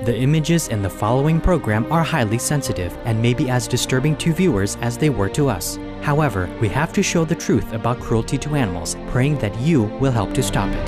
The images in the following program are highly sensitive and may be as disturbing to viewers as they were to us. However, we have to show the truth about cruelty to animals, praying that you will help to stop it.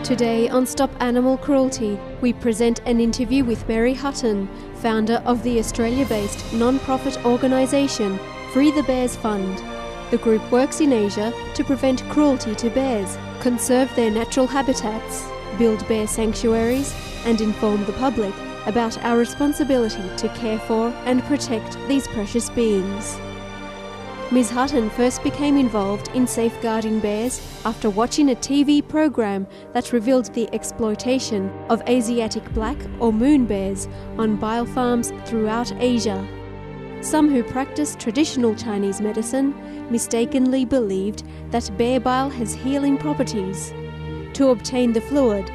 Today on Stop Animal Cruelty, we present an interview with Mary Hutton, founder of the Australia-based non-profit organisation Free the Bears Fund. The group works in Asia to prevent cruelty to bears, conserve their natural habitats, build bear sanctuaries, and inform the public about our responsibility to care for and protect these precious beings. Ms. Hutton first became involved in safeguarding bears after watching a TV program that revealed the exploitation of Asiatic black or moon bears on bile farms throughout Asia. Some who practice traditional Chinese medicine mistakenly believed that bear bile has healing properties. To obtain the fluid,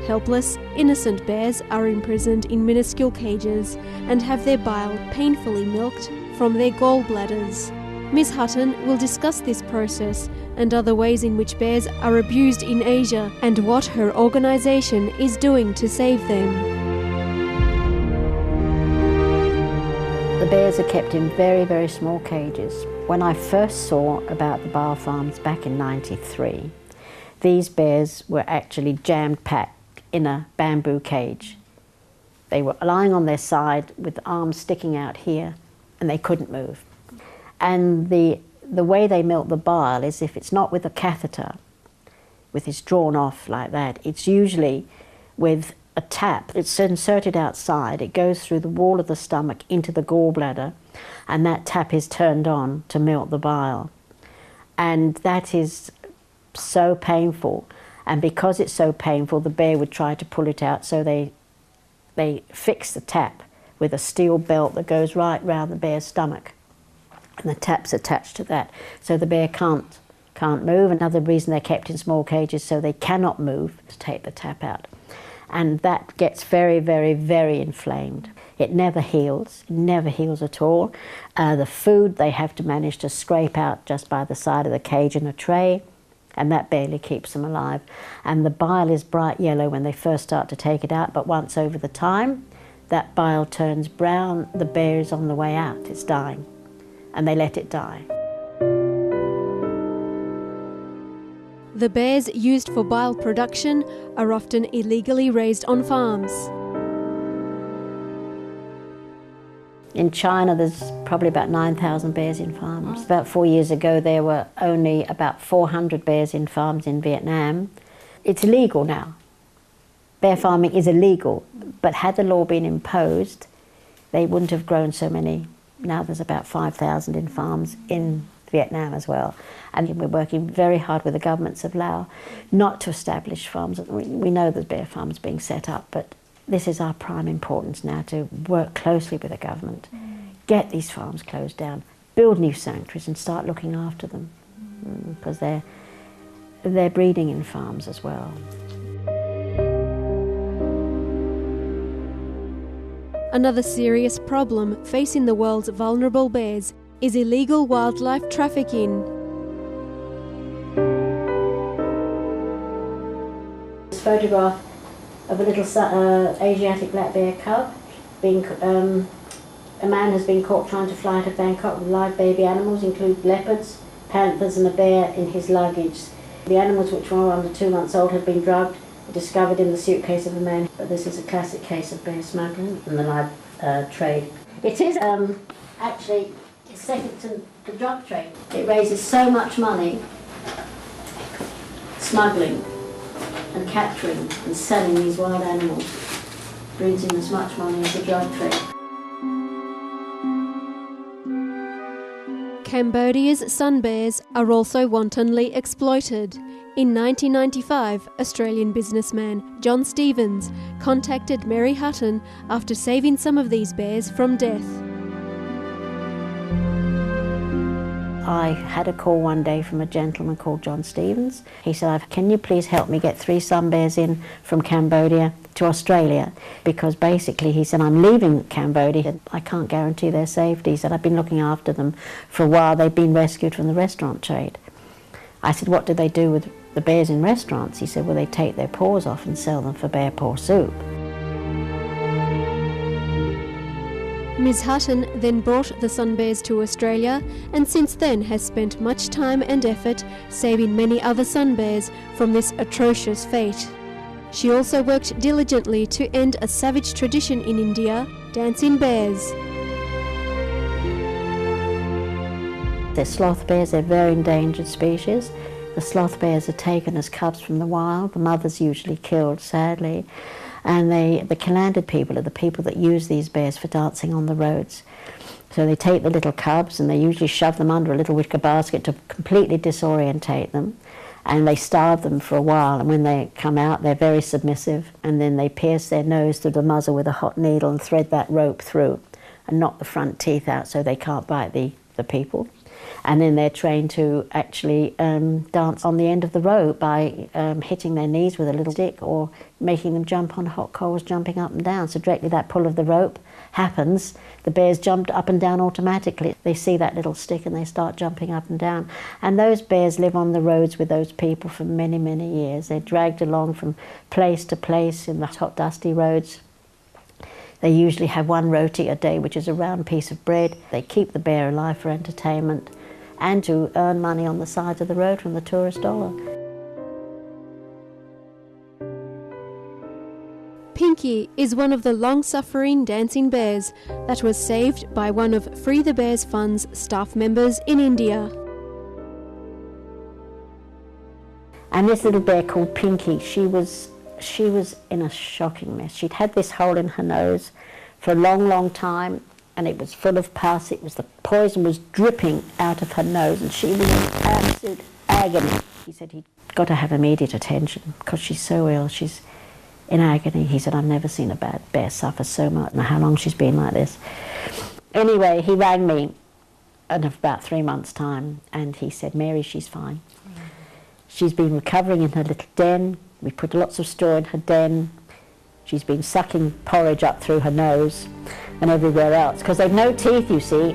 helpless, innocent bears are imprisoned in minuscule cages and have their bile painfully milked from their gallbladders. Ms. Hutton will discuss this process and other ways in which bears are abused in Asia and what her organisation is doing to save them. The bears are kept in very, very small cages. When I first saw about the bile farms back in '93, these bears were actually jam-packed in a bamboo cage. They were lying on their side with the arms sticking out here, and they couldn't move. And the way they milk the bile is, if it's not with a catheter, with it drawn off like that, it's usually with a tap. It's inserted outside, it goes through the wall of the stomach into the gallbladder, and that tap is turned on to milk the bile. And that is so painful, and because it's so painful, the bear would try to pull it out, so they fix the tap with a steel belt that goes right round the bear's stomach, and the tap's attached to that, so the bear can't move. Another reason they're kept in small cages, so they cannot move, to take the tap out. And that gets very, very, very inflamed. It never heals at all. The food they have to manage to scrape out just by the side of the cage in a tray, and that barely keeps them alive. And the bile is bright yellow when they first start to take it out, but once over the time, that bile turns brown, the bear is on the way out, it's dying, and they let it die. The bears used for bile production are often illegally raised on farms. In China, there's probably about 9,000 bears in farms. About 4 years ago, there were only about 400 bears in farms in Vietnam. It's illegal now. Bear farming is illegal, but had the law been imposed, they wouldn't have grown so many. Now there's about 5,000 in farms in Vietnam as well. And we're working very hard with the governments of Laos not to establish farms. We know there's bear farms being set up, but this is our prime importance now, to work closely with the government, get these farms closed down, build new sanctuaries and start looking after them, because they're breeding in farms as well. Another serious problem facing the world's vulnerable bears is illegal wildlife trafficking. This photograph of a little Asiatic black bear cub. A man has been caught trying to fly to Bangkok with live baby animals, including leopards, panthers and a bear in his luggage. The animals, which were under 2 months old, had been drugged, discovered in the suitcase of a man. But this is a classic case of bear smuggling and the live trade. It is actually second to the drug trade. It raises so much money, smuggling and capturing and selling these wild animals brings in as much money as the drug trade. Cambodia's sun bears are also wantonly exploited. In 1995, Australian businessman John Stevens contacted Mary Hutton after saving some of these bears from death. I had a call one day from a gentleman called John Stevens. He said, "Can you please help me get 3 sun bears in from Cambodia to Australia?" Because basically he said, "I'm leaving Cambodia. I can't guarantee their safety." He said, "I've been looking after them for a while. They've been rescued from the restaurant trade." I said, what do they do with the bears in restaurants? He said, well, they take their paws off and sell them for bear paw soup. Ms. Hutton then brought the sun bears to Australia and since then has spent much time and effort saving many other sun bears from this atrocious fate. She also worked diligently to end a savage tradition in India, dancing bears. They're sloth bears, they're a very endangered species. The sloth bears are taken as cubs from the wild, the mother's usually killed, sadly. And the Kalandid people are the people that use these bears for dancing on the roads. So they take the little cubs and they usually shove them under a little wicker basket to completely disorientate them. And they starve them for a while, and when they come out they're very submissive, and then they pierce their nose through the muzzle with a hot needle and thread that rope through and knock the front teeth out so they can't bite the people. And then they're trained to actually dance on the end of the rope by hitting their knees with a little stick or making them jump on hot coals, jumping up and down. So directly that pull of the rope happens, the bears jump up and down automatically. They see that little stick and they start jumping up and down. And those bears live on the roads with those people for many, many years. They're dragged along from place to place in the hot, dusty roads. They usually have one roti a day, which is a round piece of bread. They keep the bear alive for entertainment and to earn money on the side of the road from the tourist dollar. Pinky is one of the long-suffering dancing bears that was saved by one of Free the Bears Fund's staff members in India. And this little bear called Pinky, she was in a shocking mess. She'd had this hole in her nose for a long, long time, and it was full of pus. The poison was dripping out of her nose, and she was in absolute agony. He said he'd got to have immediate attention because she's so ill. She's in agony. He said, I've never seen a bad bear suffer so much. I don't know how long she's been like this. Anyway, he rang me in about 3 months' time, and he said, Mary, she's fine. She's been recovering in her little den. We put lots of straw in her den. She's been sucking porridge up through her nose and everywhere else, because they've no teeth, you see.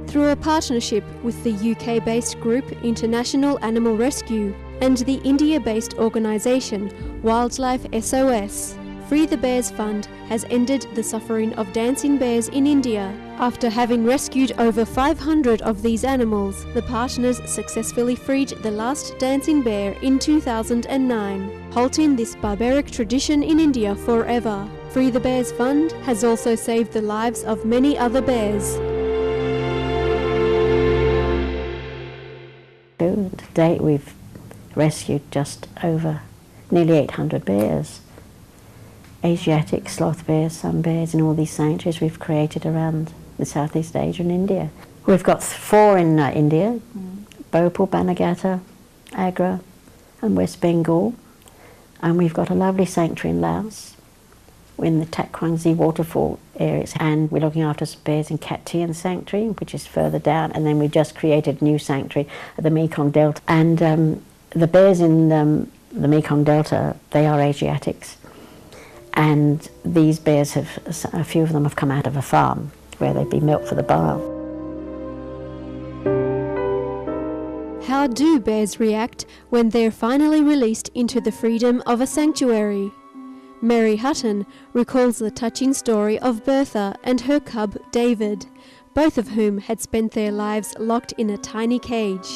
Through a partnership with the UK-based group International Animal Rescue and the India-based organisation Wildlife SOS, Free the Bears Fund has ended the suffering of dancing bears in India. After having rescued over 500 of these animals, the partners successfully freed the last dancing bear in 2009, halting this barbaric tradition in India forever. Free the Bears Fund has also saved the lives of many other bears. To date, we've rescued just over nearly 800 bears. Asiatic sloth bears, sun bears in all these sanctuaries we've created around in Southeast Asia and India. We've got 4 in India, Bhopal, Banagata, Agra and West Bengal. And we've got a lovely sanctuary in Laos, in the Takwangzi waterfall areas. And we're looking after some bears in Katian Sanctuary, which is further down. And then we've just created a new sanctuary at the Mekong Delta. And the bears in the Mekong Delta, they are Asiatics. And these bears a few of them have come out of a farm where they'd be milked for the bile. How do bears react when they're finally released into the freedom of a sanctuary? Mary Hutton recalls the touching story of Bertha and her cub David, both of whom had spent their lives locked in a tiny cage.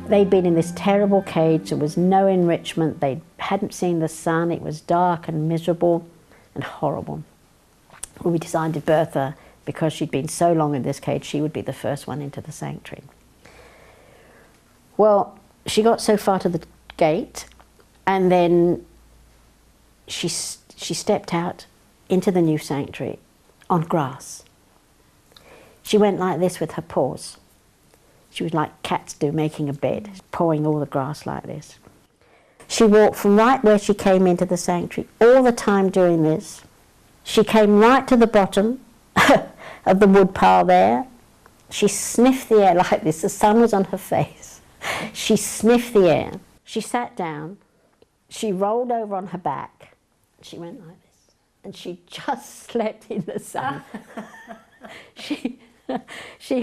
They'd been in this terrible cage, there was no enrichment, they hadn't seen the sun, it was dark and miserable and horrible. Well, we decided Bertha, because she'd been so long in this cage, she would be the first one into the sanctuary. Well, she got so far to the gate, and then she stepped out into the new sanctuary on grass. She went like this with her paws. She was like cats do, making a bed, pawing all the grass like this. She walked from right where she came into the sanctuary, all the time doing this. She came right to the bottom of the wood pile there. She sniffed the air like this. The sun was on her face. She sniffed the air. She sat down. She rolled over on her back. She went like this. and she just slept in the sun. She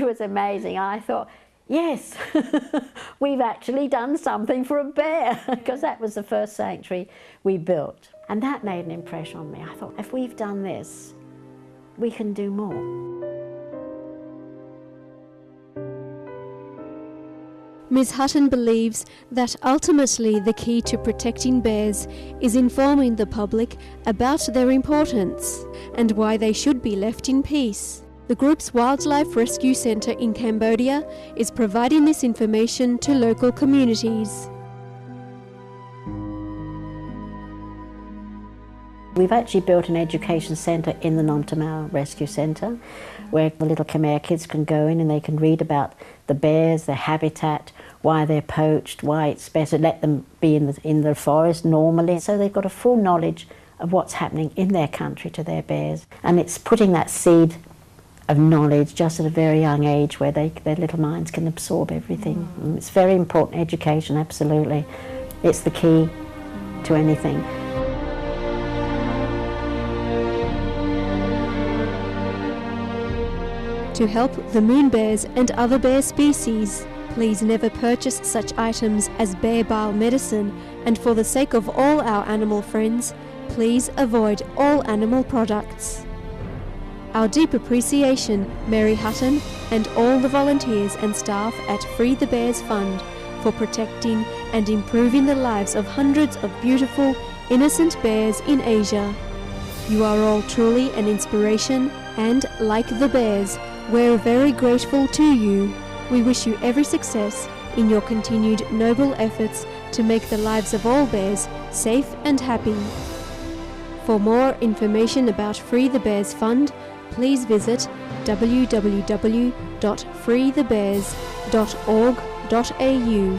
was amazing. I thought, yes, we've actually done something for a bear, because that was the first sanctuary we built. And that made an impression on me. I thought, if we've done this, we can do more. Ms. Hutton believes that ultimately the key to protecting bears is informing the public about their importance and why they should be left in peace. The group's Wildlife Rescue Centre in Cambodia is providing this information to local communities. We've actually built an education centre in the Nom Tamau Rescue Centre, where the little Khmer kids can go in and they can read about the bears, their habitat, why they're poached, why it's better to let them be in the forest normally. So they've got a full knowledge of what's happening in their country to their bears. And it's putting that seed of knowledge just at a very young age where their little minds can absorb everything. And it's very important, education, absolutely. It's the key to anything. To help the moon bears and other bear species, please never purchase such items as bear bile medicine, and for the sake of all our animal friends, please avoid all animal products. Our deep appreciation, Mary Hutton and all the volunteers and staff at Free the Bears Fund for protecting and improving the lives of hundreds of beautiful, innocent bears in Asia. You are all truly an inspiration, and like the bears, we're very grateful to you. We wish you every success in your continued noble efforts to make the lives of all bears safe and happy. For more information about Free the Bears Fund, please visit www.freethebears.org.au.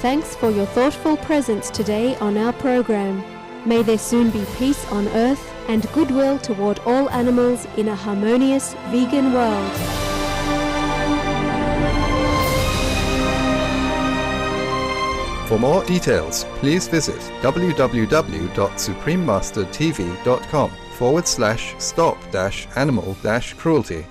Thanks for your thoughtful presence today on our program. May there soon be peace on earth and goodwill toward all animals in a harmonious vegan world. For more details, please visit www.suprememastertv.com/stop-animal-cruelty.